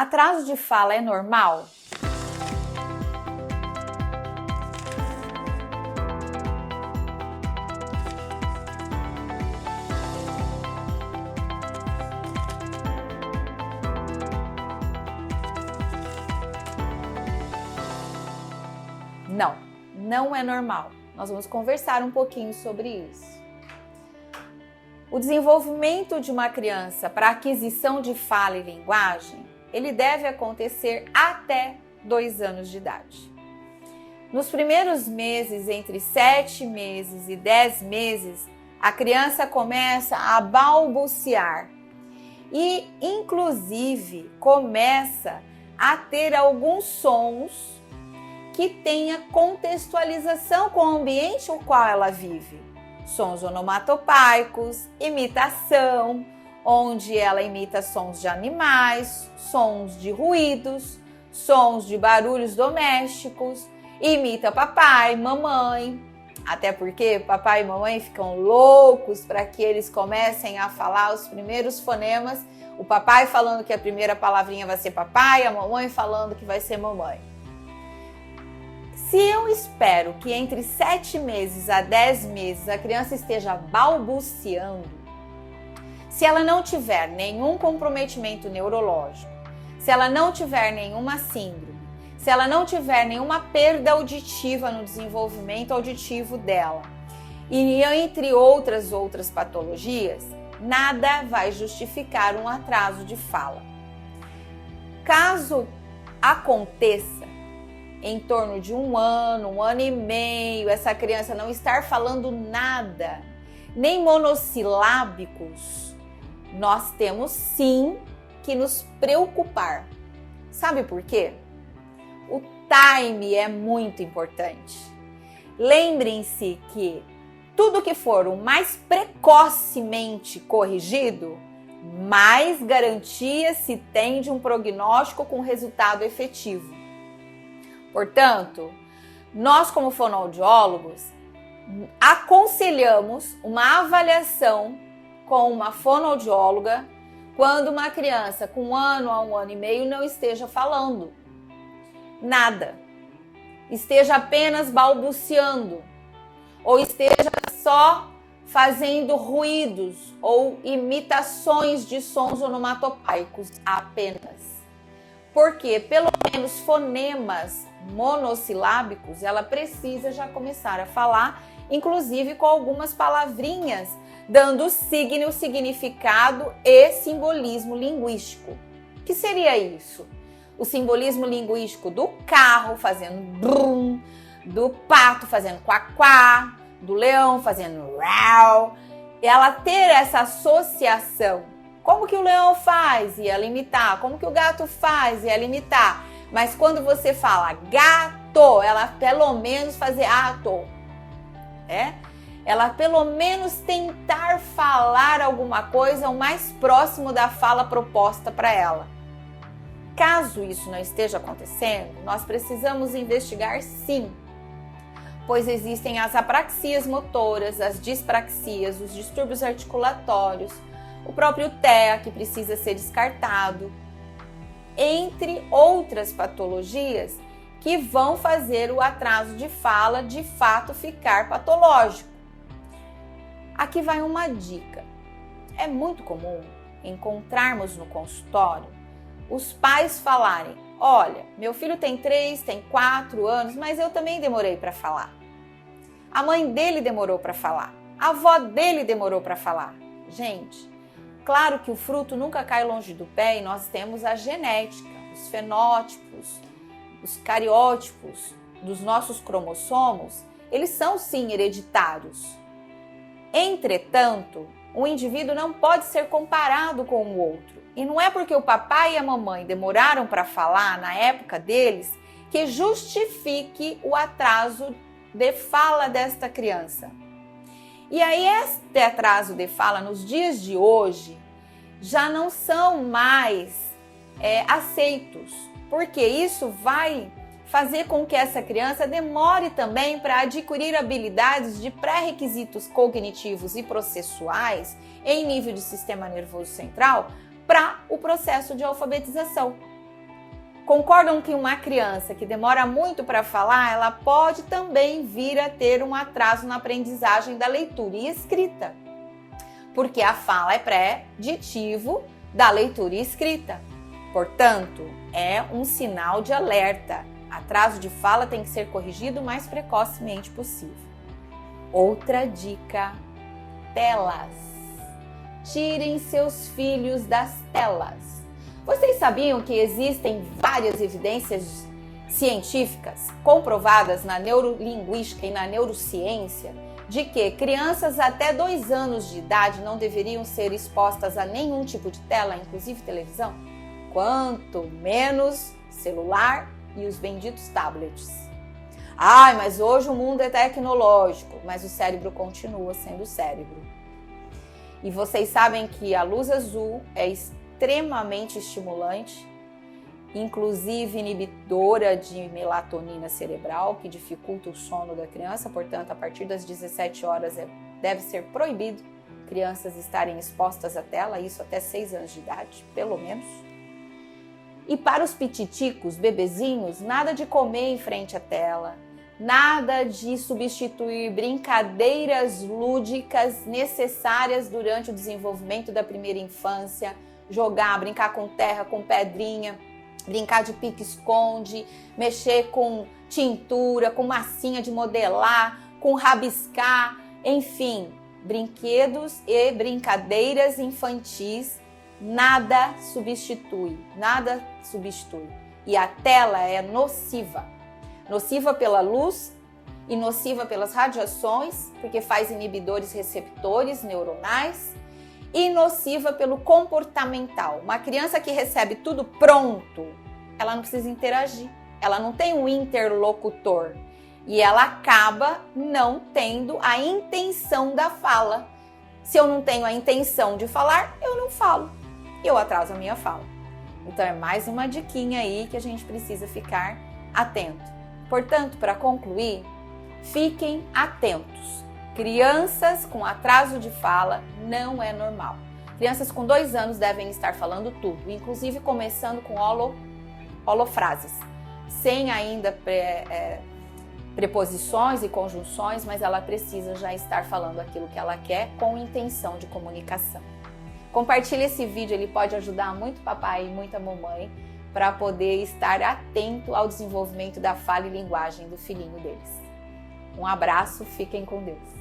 Atraso de fala é normal? Não, não é normal. Nós vamos conversar um pouquinho sobre isso. O desenvolvimento de uma criança para aquisição de fala e linguagem, ele deve acontecer até 2 anos de idade. Nos primeiros meses, entre 7 meses e 10 meses, a criança começa a balbuciar e, inclusive, começa a ter alguns sons que tenha contextualização com o ambiente no qual ela vive. Sons onomatopeicos, imitação, onde ela imita sons de animais, sons de ruídos, sons de barulhos domésticos, imita papai, mamãe, até porque papai e mamãe ficam loucos para que eles comecem a falar os primeiros fonemas, o papai falando que a primeira palavrinha vai ser papai, a mamãe falando que vai ser mamãe. Se eu espero que entre 7 meses a 10 meses a criança esteja balbuciando, se ela não tiver nenhum comprometimento neurológico, se ela não tiver nenhuma síndrome, se ela não tiver nenhuma perda auditiva no desenvolvimento auditivo dela, e entre outras patologias, nada vai justificar um atraso de fala. Caso aconteça, em torno de 1 ano e meio, essa criança não estar falando nada, nem monossilábicos, nós temos sim que nos preocupar. Sabe por quê? O time é muito importante. Lembrem-se que tudo que for o mais precocemente corrigido, mais garantia se tem de um prognóstico com resultado efetivo. Portanto, nós como fonoaudiólogos aconselhamos uma avaliação com uma fonoaudióloga quando uma criança com 1 ano a 1 ano e meio não esteja falando nada, esteja apenas balbuciando ou esteja só fazendo ruídos ou imitações de sons onomatopeicos apenas. Porque pelo menos fonemas monossilábicos ela precisa já começar a falar, inclusive com algumas palavrinhas, dando signo, significado e simbolismo linguístico. O que seria isso? O simbolismo linguístico do carro fazendo brum, do pato fazendo quá-quá, do leão fazendo rau. Ela ter essa associação. Como que o leão faz e ela imitar? Como que o gato faz e ela imitar? Mas quando você fala gato, ela pelo menos fazer ato. Ela pelo menos tentar falar alguma coisa o mais próximo da fala proposta para ela. Caso isso não esteja acontecendo, nós precisamos investigar sim, pois existem as apraxias motoras, as dispraxias, os distúrbios articulatórios, o próprio TEA que precisa ser descartado, entre outras patologias que vão fazer o atraso de fala de fato ficar patológico. Aqui vai uma dica. É muito comum encontrarmos no consultório os pais falarem: olha, meu filho tem 3, tem 4 anos, mas eu também demorei para falar. A mãe dele demorou para falar. A avó dele demorou para falar. Gente, claro que o fruto nunca cai longe do pé e nós temos a genética, os fenótipos, os cariótipos dos nossos cromossomos, eles são sim hereditários. Entretanto, um indivíduo não pode ser comparado com o outro. E não é porque o papai e a mamãe demoraram para falar na época deles que justifique o atraso de fala desta criança. E aí este atraso de fala nos dias de hoje já não são mais aceitos, porque isso vai fazer com que essa criança demore também para adquirir habilidades de pré-requisitos cognitivos e processuais em nível de sistema nervoso central para o processo de alfabetização. Concordam que uma criança que demora muito para falar, ela pode também vir a ter um atraso na aprendizagem da leitura e escrita, porque a fala é preditivo da leitura e escrita. Portanto, é um sinal de alerta. Atraso de fala tem que ser corrigido o mais precocemente possível. Outra dica: telas. Tirem seus filhos das telas. Vocês sabiam que existem várias evidências científicas comprovadas na neurolinguística e na neurociência de que crianças até 2 anos de idade não deveriam ser expostas a nenhum tipo de tela, inclusive televisão? Quanto menos celular e os benditos tablets. Ai, mas hoje o mundo é tecnológico, mas o cérebro continua sendo cérebro. E vocês sabem que a luz azul é extremamente estimulante, inclusive inibidora de melatonina cerebral, que dificulta o sono da criança. Portanto, a partir das 17 horas deve ser proibido crianças estarem expostas à tela, isso até 6 anos de idade, pelo menos. E para os pititicos, bebezinhos, nada de comer em frente à tela, nada de substituir brincadeiras lúdicas necessárias durante o desenvolvimento da primeira infância, jogar, brincar com terra, com pedrinha, brincar de pique-esconde, mexer com tintura, com massinha de modelar, com rabiscar, enfim, brinquedos e brincadeiras infantis, nada substitui. E a tela é nociva. Nociva pela luz e nociva pelas radiações, porque faz inibidores receptores neuronais, e nociva pelo comportamental. Uma criança que recebe tudo pronto, ela não precisa interagir, ela não tem um interlocutor e ela acaba não tendo a intenção da fala. Se eu não tenho a intenção de falar, eu não falo, eu atraso a minha fala. Então é mais uma diquinha aí que a gente precisa ficar atento. Portanto, para concluir, fiquem atentos. Crianças com atraso de fala não é normal. Crianças com 2 anos devem estar falando tudo, inclusive começando com holofrases, sem ainda preposições e conjunções, mas ela precisa já estar falando aquilo que ela quer com intenção de comunicação. Compartilhe esse vídeo, ele pode ajudar muito papai e muita mamãe para poder estar atento ao desenvolvimento da fala e linguagem do filhinho deles. Um abraço, fiquem com Deus.